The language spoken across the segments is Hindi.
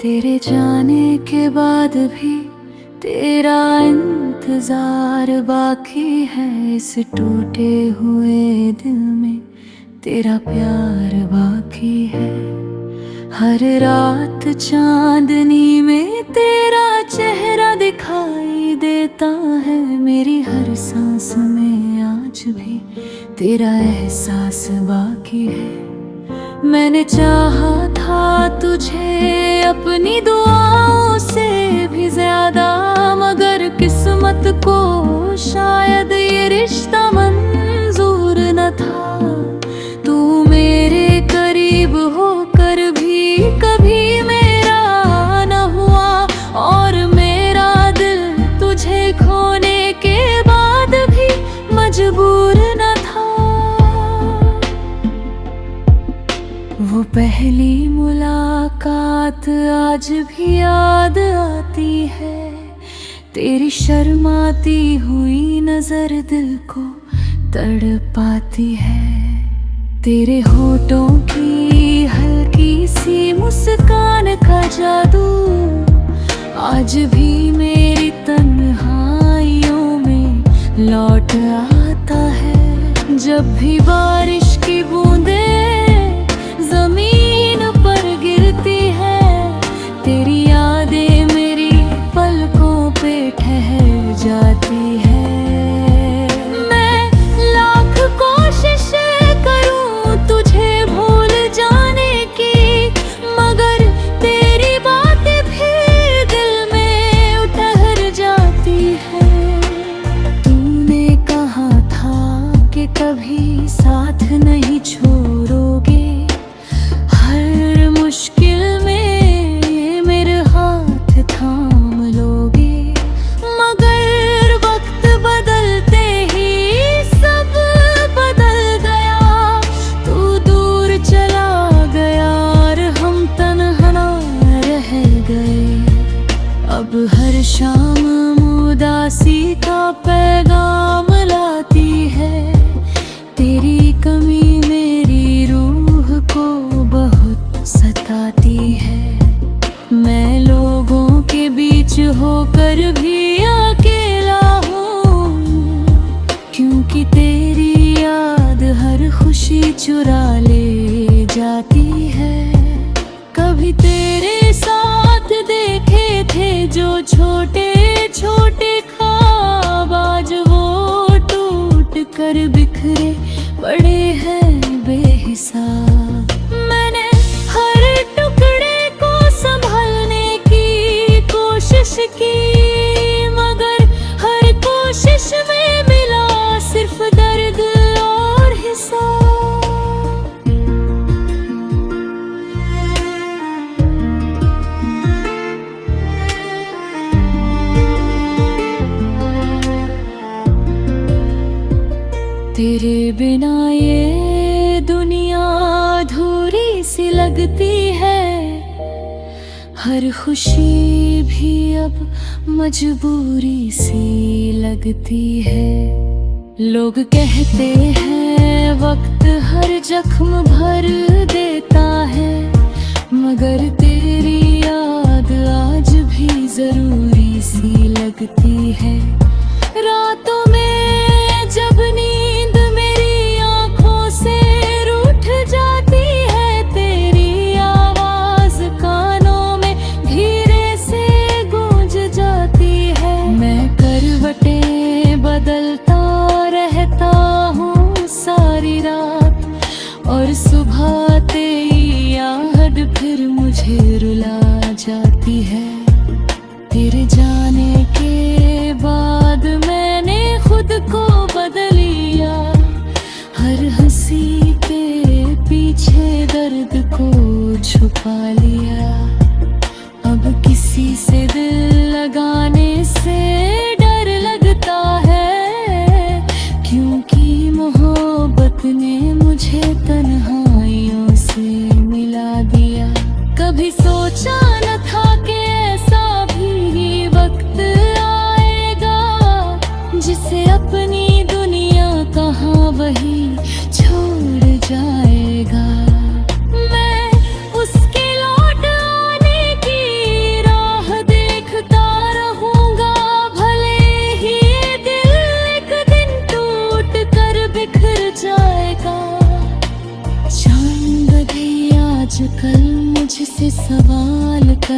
तेरे जाने के बाद भी तेरा इंतजार बाकी है। इस टूटे हुए दिल में तेरा प्यार बाकी है। हर रात चांदनी में तेरा चेहरा दिखाई देता है। मेरी हर सांस में आज भी तेरा एहसास बाकी है। मैंने चाहा था तुझे अपनी दुआओं से भी ज्यादा, मगर किस्मत को शायद ये रिश्ता मंजूर न था। तू मेरे करीब होकर भी कभी मेरा न हुआ, और मेरा दिल तुझे खोने के बाद भी मजबूर न था। वो पहली मुलाकात आज भी याद आती है। तेरी शर्माती हुई नजर दिल को तड़पाती है। तेरे होठों की हल्की सी मुस्कान का जादू आज भी मेरी तन्हाइयों में लौट आता है। जब भी बारिश की बूंदें जमीन पर गिरती है, तेरी यादें मेरी पलकों पे ठहर जाती है। मैं लाख कोशिश करूं तुझे भूल जाने की, मगर तेरी बातें फिर दिल में ठहर जाती है। तूने कहा था कि कभी साथ नहीं छोड़ोगे, हर मुश्किल में मेरे हाथ थाम लोगे। मगर वक्त बदलते ही सब बदल गया। तू दूर चला गया और हम तन्हा रह गए। अब हर शाम उदासी का पैगाम लाती है। तेरी कमी मेरी रूह को बहुत सताती है। मैं लोगों के बीच होकर भी अकेला हूँ, क्योंकि तेरी याद हर खुशी चुरा ले जाती है। कभी तेरे साथ देखे थे जो छोटे छोटे ख्वाब, आज वो टूट कर बिखरे पड़े हैं बेहिसाब। मैंने हर टुकड़े को संभालने की कोशिश की, मगर हर कोशिश में मिला सिर्फ दर्द और हिसाब। तेरे बिना ये दुनिया अधूरी सी लगती है। हर खुशी भी अब मजबूरी सी लगती है। लोग कहते हैं वक्त हर जख्म भर देता है, मगर तेरी याद आज भी जरूरी सी लगती है। रातों में जब नींद मेरी आंखों से रूठ जाती है, तेरी आवाज कानों में धीरे से गूंज जाती है। मैं करवटें बदलता रहता हूँ सारी रात, और सुबह आते ही याद फिर मुझे रुला जाती है। तेरे जाने के बाद मैंने खुद को बदल लिया। हर हंसी के पीछे दर्द को छुपा लिया। अब किसी से दिल लगाने से डर लगता है, क्योंकि मोहब्बत ने मुझे तन्हाइयों से मिला दिया। कभी सोचा न था कि ऐसा भी वक्त आएगा, जिसे अपनी दुनिया कहाँ वही छोड़ जाएगा। मैं उसके लौट आने की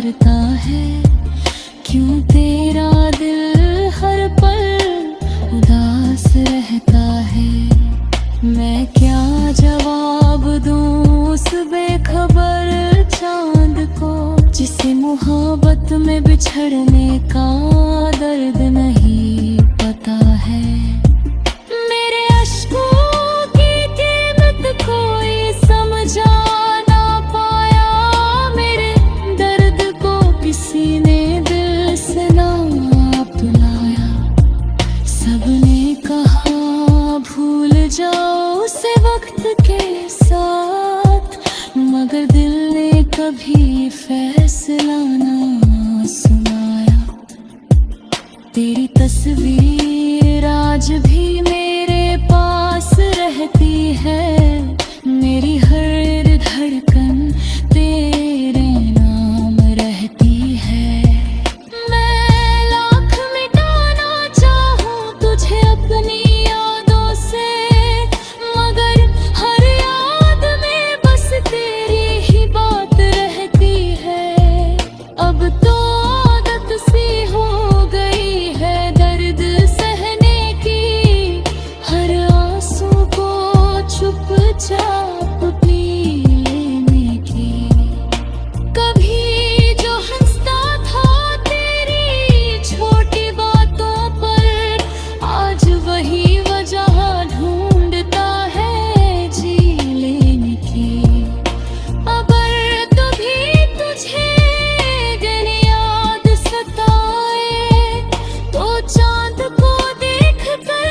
करता है, क्यों तेरा दिल हर पल उदास रहता है। मैं क्या जवाब दूं उस बेखबर चांद को, जिसे मोहब्बत में बिछड़ने का दर्द नहीं पता है। मेरे अश्कों की कीमत कोई समझा ना पाया, मेरे दर्द को किसी ने दिल से नाप लाया। सबने कहा भूल जाओ उसे वक्त के साथ, मगर दिल ने कभी फैसला ना सुनाया। तेरी तस्वीर आज भी मेरे पास रहती है, मेरी हर धड़कन तेरे नाम रहती है। मैं लाख मिटाना चाहूं तुझे अपनी यादों से, मगर हर याद में बस तेरी ही बात रहती है। अब तो आदत सी हो गई है दर्द सहने की, हर आंसू को चुपचाप पी लेने की। कभी जो हंसता था तेरी छोटी बातों पर, आज वही वजह ढूंढता है जी लेने की। अगर कभी तुझे दिन याद सताए, तो चांद को देख कर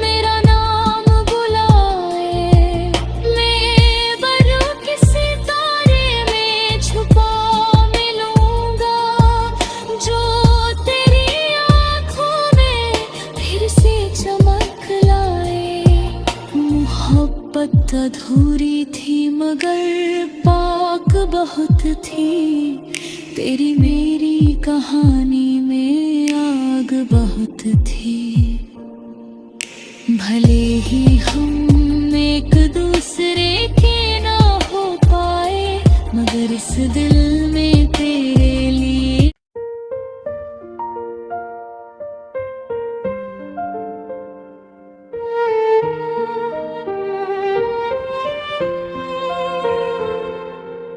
मेरा नाम बुलाए। मैं बरूं किसी तारे में छुपा मिलूंगा, जो तेरी आँखों में फिर से चमक लाए। मोहब्बत अधूरी थी मगर पाक बहुत थी, तेरी मेरी कहानी में आग बहुत थी। भले ही हम एक दूसरे के ना हो पाए, मगर इस दिल में तेरे लिए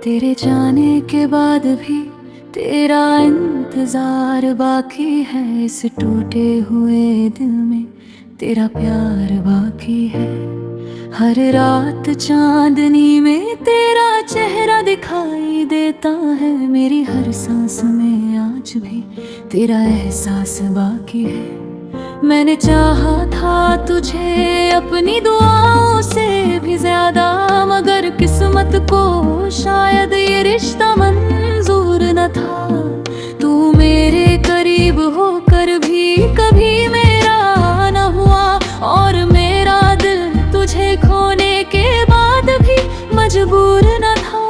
तेरे जाने के बाद भी तेरा इंतजार बाकी है। इस टूटे हुए दिल में तेरा प्यार बाकी है। हर रात चांदनी में तेरा चेहरा दिखाई देता है, मेरी हर सांस में आज भी तेरा एहसास बाकी है। मैंने चाहा था तुझे अपनी दुआओं से भी ज्यादा, मगर किस्मत को शायद ये रिश्ता मंजूर न था। तू मेरे करीब होकर भी कभी मेरा न हुआ, और मेरा दिल तुझे खोने के बाद भी मजबूर न था।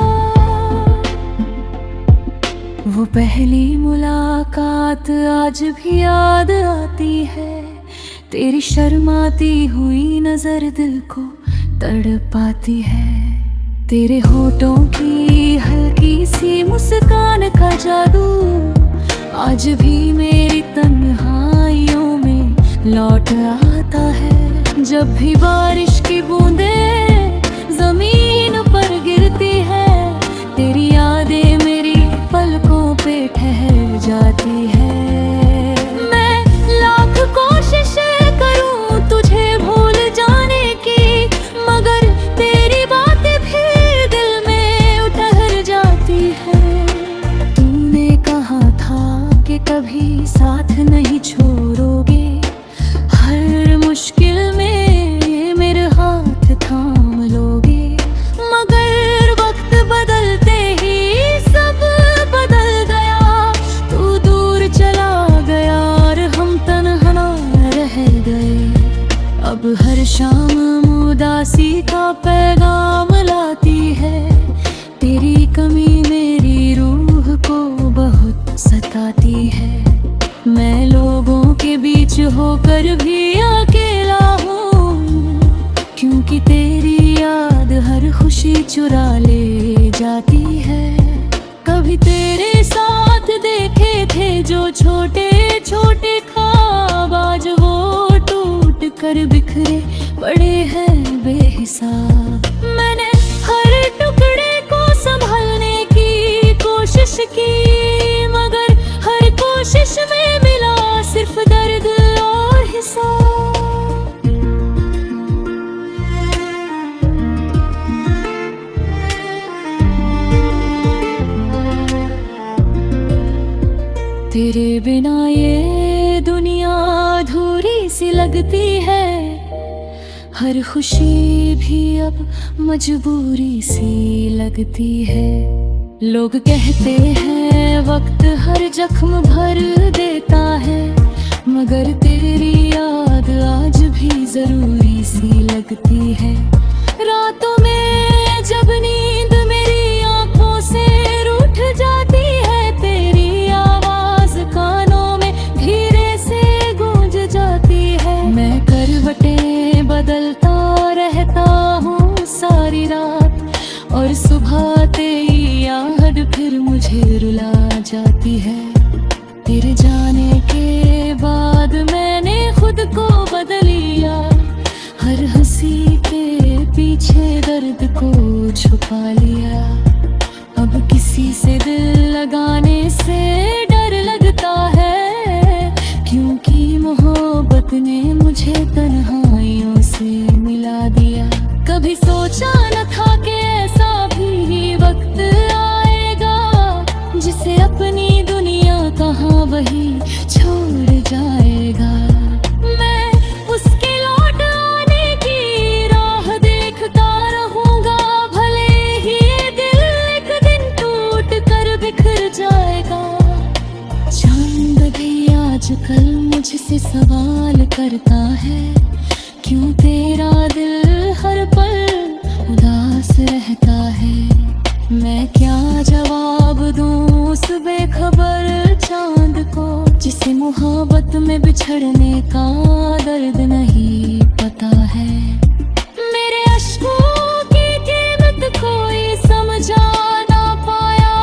वो पहली मुलाकात आज भी याद आती है, तेरी शर्माती हुई नजर दिल को तड़पाती है। तेरे होठों की हल्की सी मुस्कान का जादू आज भी मेरी तन्हाइयों में लौट आता है। जब भी बारिश की बूंदें जमीन पर गिरती है, तेरी यादें मेरी पलकों पे ठहर जाती है। मैं लाख कोशिश करूं तुझे भूल जाने की, मगर तेरी बातें फिर दिल में उतर जाती है। तूने कहा था कि कभी साथ नहीं छोड़ोगे, हर मुश्किल में मेरे हाथ थाम लोगे, मगर वक्त बदलते ही सब बदल गया। तू दूर चला गया और हम तन्हा रह गए। अब हर शाम उदासी का पैगाम लाती है, तेरी कमी मेरी रूह को बहुत सताती है। मैं लोगों के बीच होकर भी अकेला हूँ, क्योंकि तेरी याद हर खुशी चुरा ले जाती है। कभी तेरे छोटे छोटे ख्वाब आज वो टूट कर बिखरे पड़े हैं बेहिसाब। मैंने हर टुकड़े को संभालने की कोशिश की, मगर हर कोशिश में मिला सिर्फ दर्द और हिसाब। तेरे बिना ये दुनिया अधूरी सी लगती है, हर खुशी भी अब मजबूरी सी लगती है। लोग कहते हैं वक्त हर जख्म भर देता है, मगर तेरी याद आज भी जरूरी सी लगती है। रातों में जब नींद मेरी आंखों से रूठ जाती है, तेरी आवाज कानों में धीरे से गूंज जाती है। मैं करवटें बदलता रहता हूँ सारी रात, और सुबह तेरी याद फिर मुझे रुला जाती है। तेरे जाने के बाद मैंने खुद को बदल लिया, हर हंसी के पीछे दर्द को छुपा लिया। अब किसी से दिल लगाने से डर लगता है, क्योंकि मोहब्बत ने मुझे तन्हाइयों से मिला दिया। कभी सोचा न था कि ऐसा भी वक्त आएगा, जिसे अपनी दुनिया कहाँ वही छोड़ जाएगा। मैं उसके लौट आने की राह देखता रहूंगा, भले ही ये दिल एक दिन टूट कर बिखर जाएगा। चांद भी आजकल मुझसे सवाल करता है, क्यों तेरा दिल हर पल उदास रहता है। मैं क्या जवाब दूं उस बेखबर चांद को, जिसे मोहब्बत में बिछड़ने का दर्द नहीं पता है। मेरे अश्कों की कीमत कोई समझा ना पाया,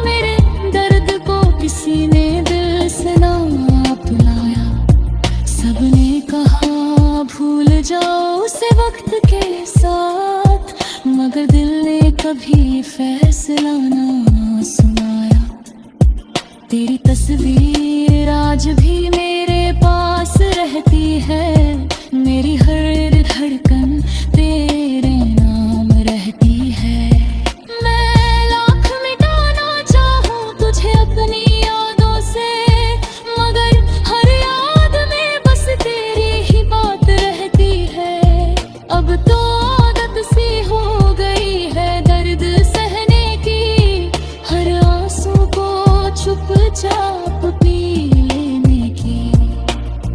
मेरे दर्द को किसी ने दिल से ना पिलाया। सबने कहा भूल जाओ उसे वक्त के साथ, मगर दिल ने कभी फैसला ना सुनाया। तेरी तस्वीर आज भी मेरे पास रहती है, मेरी हर धड़कन तेरे नाम रहती है। मैं लाख मिटाना चाहूं तुझे अपनी यादों से, मगर हर याद में बस तेरी ही बात रहती है। अब तो आदत सी हो गई है दर्द सहने की, हर आंसू को चुपचाप पी लेने की।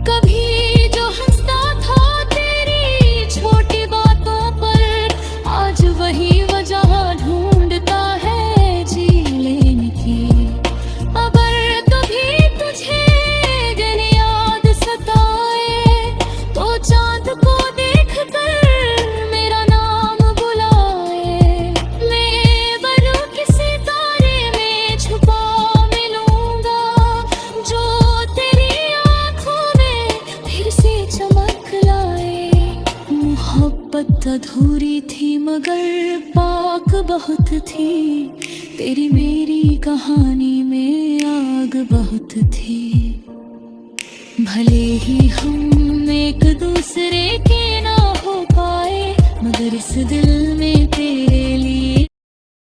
कभी जो हंसता था तेरी छोटी बातों पर, आज वही वजह ढूंढता है जी लेने की। अगर कभी तुझे दिन याद सताए, तो चांद को देख कर मेरा नाम बुलाए। मैं बनूं किसी तारे में छुपा मिलूंगा, जो तेरी आंखों में फिर से चमक लाए। मोहब्बत अधूरी थी मगर पाक बहुत थी, तेरी मेरी कहानी में आग बहुत थी। भले ही हम एक दूसरे के ना हो पाए, मगर इस दिल में तेरे लिए